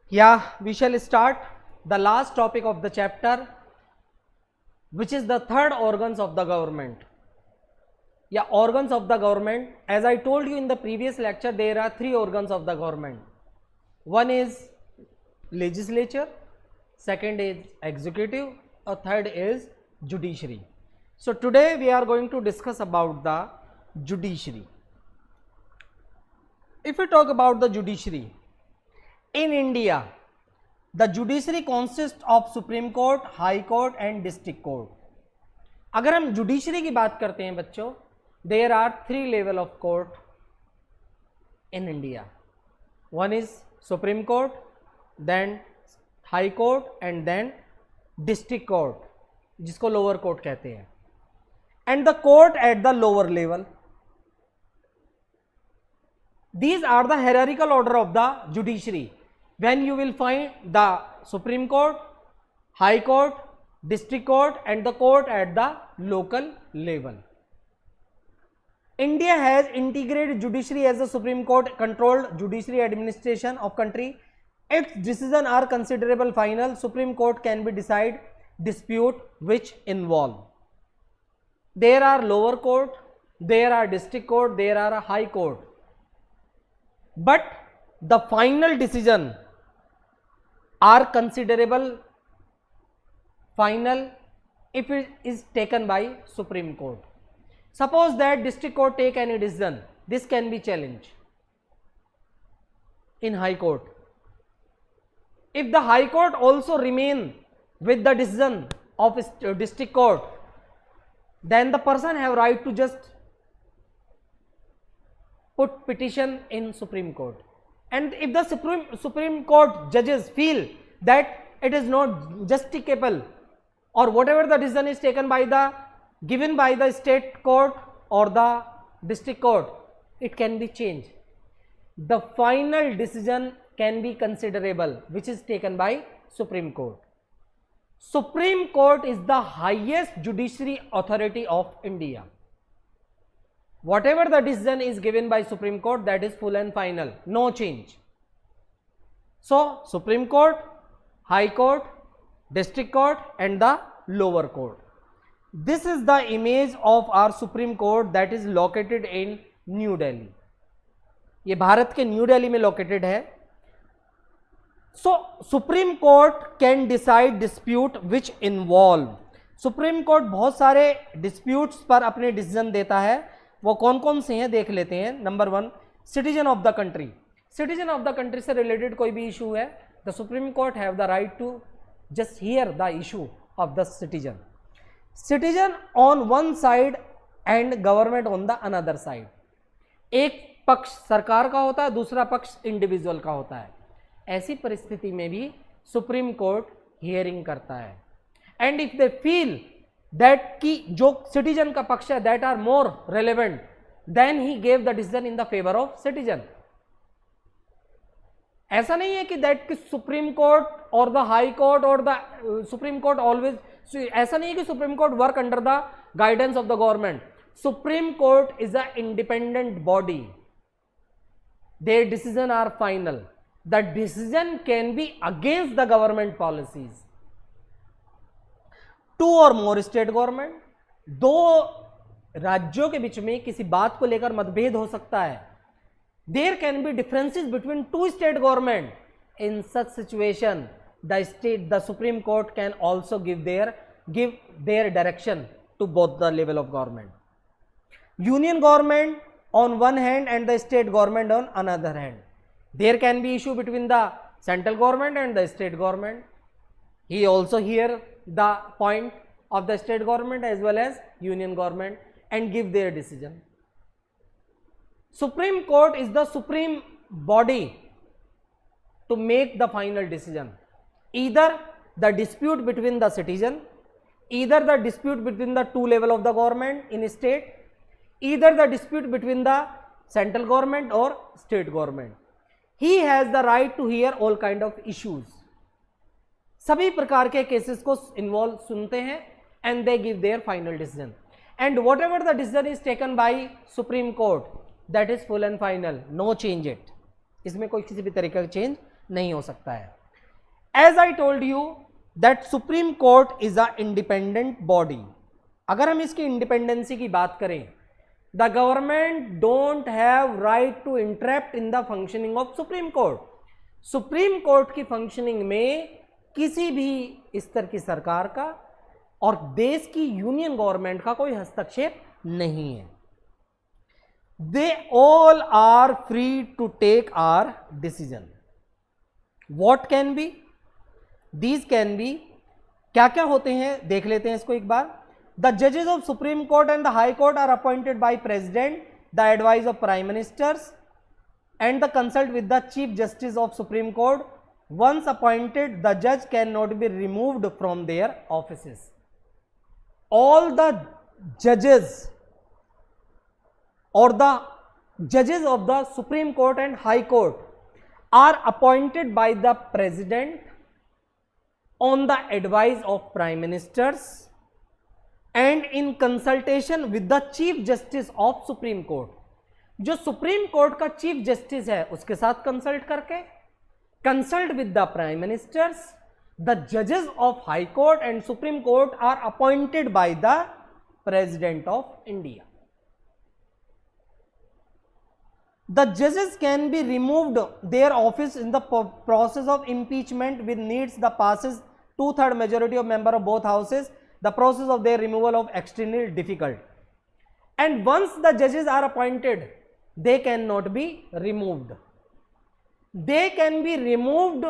Yeah, we shall start the last topic of the chapter, which is the third organs of the government. Yeah, organs of the government. As I told you in the previous lecture, there are three organs of the government. One is legislature, second is executive, or third is judiciary. So today we are going to discuss about the judiciary. If we talk about the judiciary, in India, the judiciary consists of Supreme Court, High Court and District Court. अगर हम judiciary की बात करते हैं बच्चों, there are three level of court in India. One is Supreme Court, then High Court and then District Court, जिसको lower court कहते हैं, and the court at the lower level. These are the hierarchical order of the judiciary. When you will find the Supreme Court, High Court, District Court and the court at the local level. India has integrated judiciary as the Supreme Court controlled judiciary administration of country. Its decisions are considerable final. Supreme Court can be decide dispute which involve. There are lower court, there are district court, there are a high court. But the final decision are considerable final if it is taken by Supreme Court. Suppose that district court take any decision, this can be challenged in High Court. If the High Court also remain with the decision of district court, then the person have right to just put petition in Supreme Court. And if the Supreme Court judges feel that it is not justifiable, or whatever the decision is taken by the given by the state court or the district court, it can be changed. The final decision can be considerable, which is taken by Supreme Court. Supreme Court is the highest judiciary authority of India. Whatever the decision is given by Supreme Court, that is full and final, no change. So Supreme Court, High Court, District Court and the lower court. This is the image of our Supreme Court that is located in New Delhi. ये भारत के new Delhi में located है. So Supreme Court can decide dispute which involve. Supreme Court बहुत सारे disputes पर अपने decision देता है. वो कौन कौन से हैं देख लेते हैं. Number 1, citizen of the country. Citizen of the country से related कोई भी issue है, the Supreme Court have the right to just hear the issue of the citizen. Citizen on one side and government on the another side. एक पक्ष सरकार का होता है, दूसरा पक्ष इंडिविजुअल का होता है. ऐसी परिस्थिति में भी सुप्रीम कोर्ट हियरिंग करता है. And if they feel that कि जो सिटीजन का पक्ष है that are more relevant, then he gave the decision in the favour of citizen. ऐसा नहीं है कि दैट कि सुप्रीम कोर्ट और द हाई कोर्ट और द सुप्रीम कोर्ट ऑलवेज, ऐसा नहीं है कि supreme court work under the guidance of the government. Supreme court is a independent body. Their decision are final. The decision can be against the government policies. 2 और more state government, 2 राज्यों के बीच में किसी बात को लेकर मतभेद हो सकता है. There can be differences between 2 state government. In such situation, the Supreme Court can also give their direction to both the level of government. Union government on one hand and the state government on another hand. There can be issue between the central government and the state government. He also hear the point of the state government as well as union government and give their decision. Supreme Court is the supreme body to make the final decision. Either the dispute between the citizen, either the dispute between the 2 level of the government in state, either the dispute between the central government or state government. He has the right to hear all kind of issues. सभी प्रकार के cases को involve सुनते हैं and they give their final decision. And whatever the decision is taken by Supreme Court, that is full and final, no change it. इसमें कोई किसी भी तरीके का चेंज नहीं हो सकता है. As I told you that supreme court is a independent body. अगर हम इसकी इंडिपेंडेंसी की बात करें, the government don't have right to interrupt in the functioning of supreme court. Supreme court की फंक्शनिंग में किसी भी स्तर की सरकार का और देश की यूनियन गवर्नमेंट का कोई हस्तक्षेप नहीं है. They all are free to take our decision. What can be, these can be, क्या क्या होते हैं देख लेते हैं इसको एक बार. द जजेस of supreme court and the high court are appointed by president, the advice of prime ministers and the consult with the chief justice of supreme court. Once appointed, the judge cannot be removed from their offices. All the judges or the judges of the supreme court and high court are appointed by the president on the advice of prime ministers and in consultation with the chief justice of supreme court. जो supreme court का chief justice है उसके साथ consult करके, consult with the prime ministers, the जजेस of high court and supreme court are appointed by the president of India. The जजेस can be removed their office in the process of impeachment with needs the passes 2/3 majority of member of both houses. The process of their removal of extremely difficult. And once the judges are appointed, they cannot be removed. They can be removed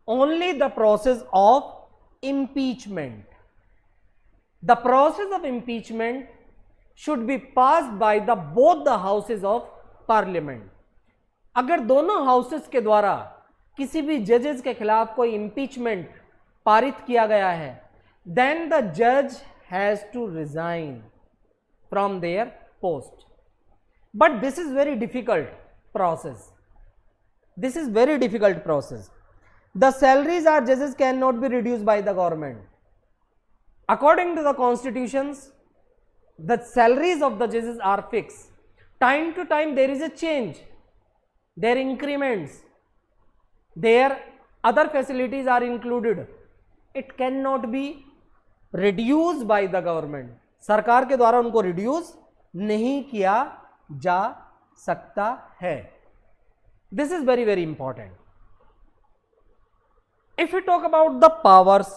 only the process of impeachment. The process of impeachment should be passed by the both the houses of parliament. अगर दोनों houses के द्वारा किसी भी जजेस के खिलाफ कोई impeachment पारित किया गया है, then the judge has to resign from their post. But this is very difficult process. This is very difficult process. The salaries of judges cannot be reduced by the government. According to the constitutions, the salaries of the judges are fixed. Time to time there is a change. Their increments, their other facilities are included. It cannot be reduced by the government. सरकार के द्वारा उनको reduce नहीं किया जा सकता है. This is very very important. If you talk about the powers,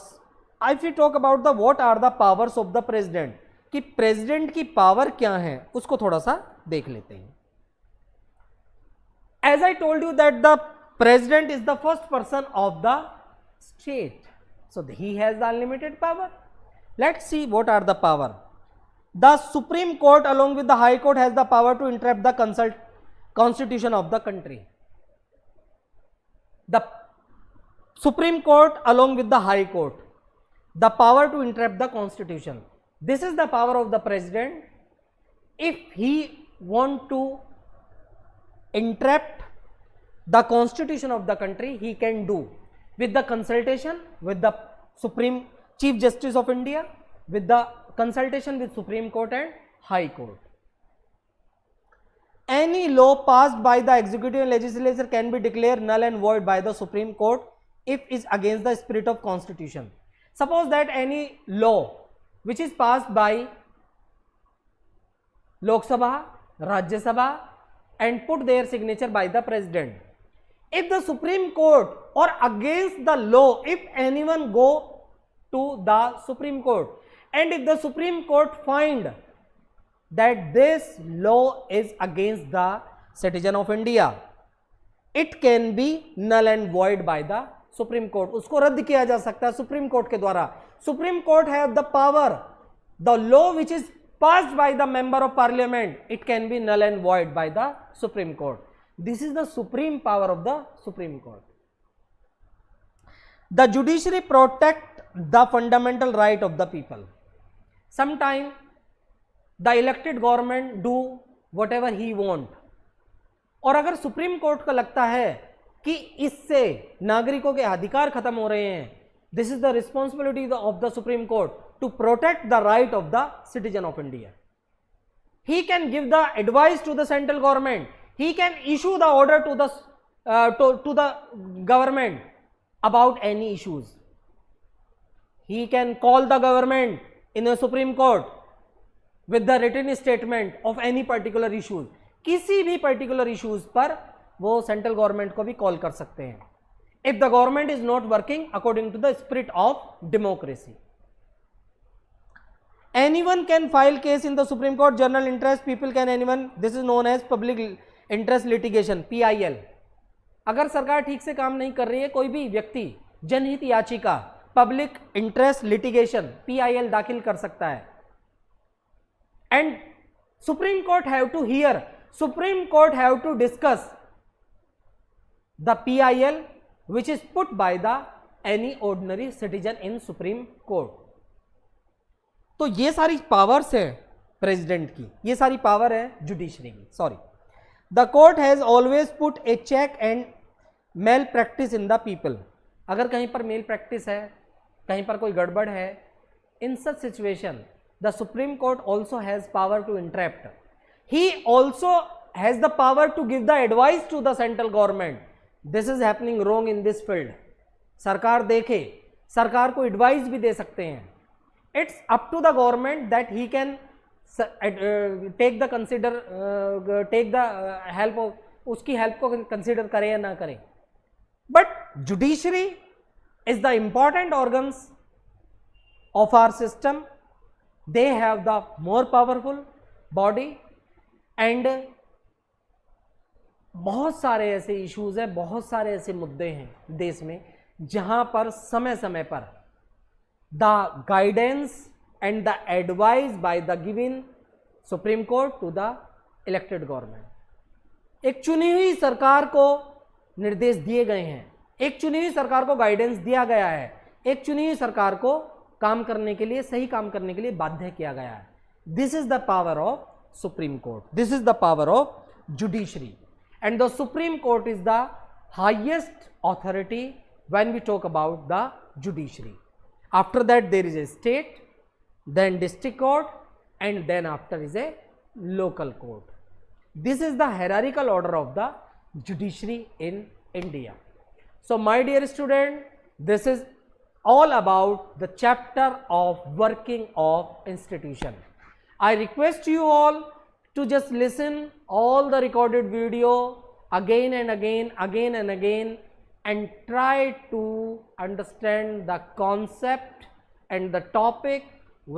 if you talk about the what are the powers of the president, कि प्रेसिडेंट की पावर क्या है उसको थोड़ा सा देख लेते हैं. As I told you that the president is the first person of the state, so he has the unlimited power. Let's see what are the power. The Supreme Court along with the High Court has the power to interrupt the constitution of the country. The Supreme Court along with the High Court, the power to interrupt the constitution. This is the power of the president. If he want to interrupt the constitution of the country, he can do with the consultation with the Supreme Chief Justice of India, with the consultation with Supreme Court and High Court. Any law passed by the executive and legislature can be declared null and void by the Supreme Court if it is against the spirit of constitution. Suppose that any law which is passed by Lok Sabha, Rajya Sabha and put their signature by the president, if the Supreme Court or against the law, if anyone go to the Supreme Court and if the Supreme Court find that this law is against the citizen of India, it can be null and void by the Supreme Court. उसको रद्द किया जा सकता है supreme court के द्वारा. Supreme Court have the power. The law which is passed by the member of parliament, it can be null and void by the Supreme Court. This is the supreme power of the Supreme Court. The judiciary protect the fundamental right of the people. Sometime the elected government do whatever he want. और अगर supreme court को लगता है कि इससे नागरिकों के अधिकार खत्म हो रहे हैं, this is the responsibility of the supreme court to protect the right of the citizen of India. He can give the advice to the central government. He can issue the order to the government about any issues. He can call the government in a Supreme Court with the written statement of any particular issues. किसी भी particular issues पर वो central government को भी call कर सकते हैं if the government is not working according to the spirit of democracy. Anyone can file case in the Supreme Court. General interest people can anyone. This is known as public interest litigation, PIL. अगर सरकार ठीक से काम नहीं कर रही है, कोई भी व्यक्ति जनहित याचिका पब्लिक इंटरेस्ट लिटिगेशन PIL दाखिल कर सकता है. And supreme court have to hear, supreme court have to discuss the PIL which is put by the any ordinary citizen in Supreme Court. तो ये सारी पावर्स है प्रेसिडेंट की, ये सारी पावर है जुडिशरी की. Sorry, the court has always put a check and malpractice in the people. अगर कहीं पर मेल प्रैक्टिस है, कहीं पर कोई गड़बड़ है, in such situation the supreme court also has power to interrupt. He also has the power to give the advice to the central government. This is happening wrong in this field. सरकार देखे, सरकार को advice भी दे सकते हैं. It's up to the government that he can take the consider take the help of, उसकी help को कंसिडर करे या ना करे. But judiciary is the important organs of our system. They have the more powerful body and बहुत सारे ऐसे issues हैं, बहुत सारे ऐसे मुद्दे हैं देश में जहां पर समय समय पर the guidance and the advice by the given supreme court to the elected government. एक चुनी हुई सरकार को निर्देश दिए गए हैं, एक चुनी हुई सरकार को गाइडेंस दिया गया है, एक चुनी हुई सरकार को काम करने के लिए, सही काम करने के लिए बाध्य किया गया है. This is the power of supreme court, this is the power of judiciary. And the Supreme Court is the highest authority when we talk about the judiciary. After that there is a state, then district court, and then after is a local court. This is the hierarchical order of the judiciary in India. So my dear student, this is all about the chapter of working of institution. I request you all to just listen all the recorded video again and again and try to understand the concept and the topic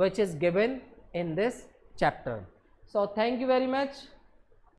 which is given in this chapter. So thank you very much.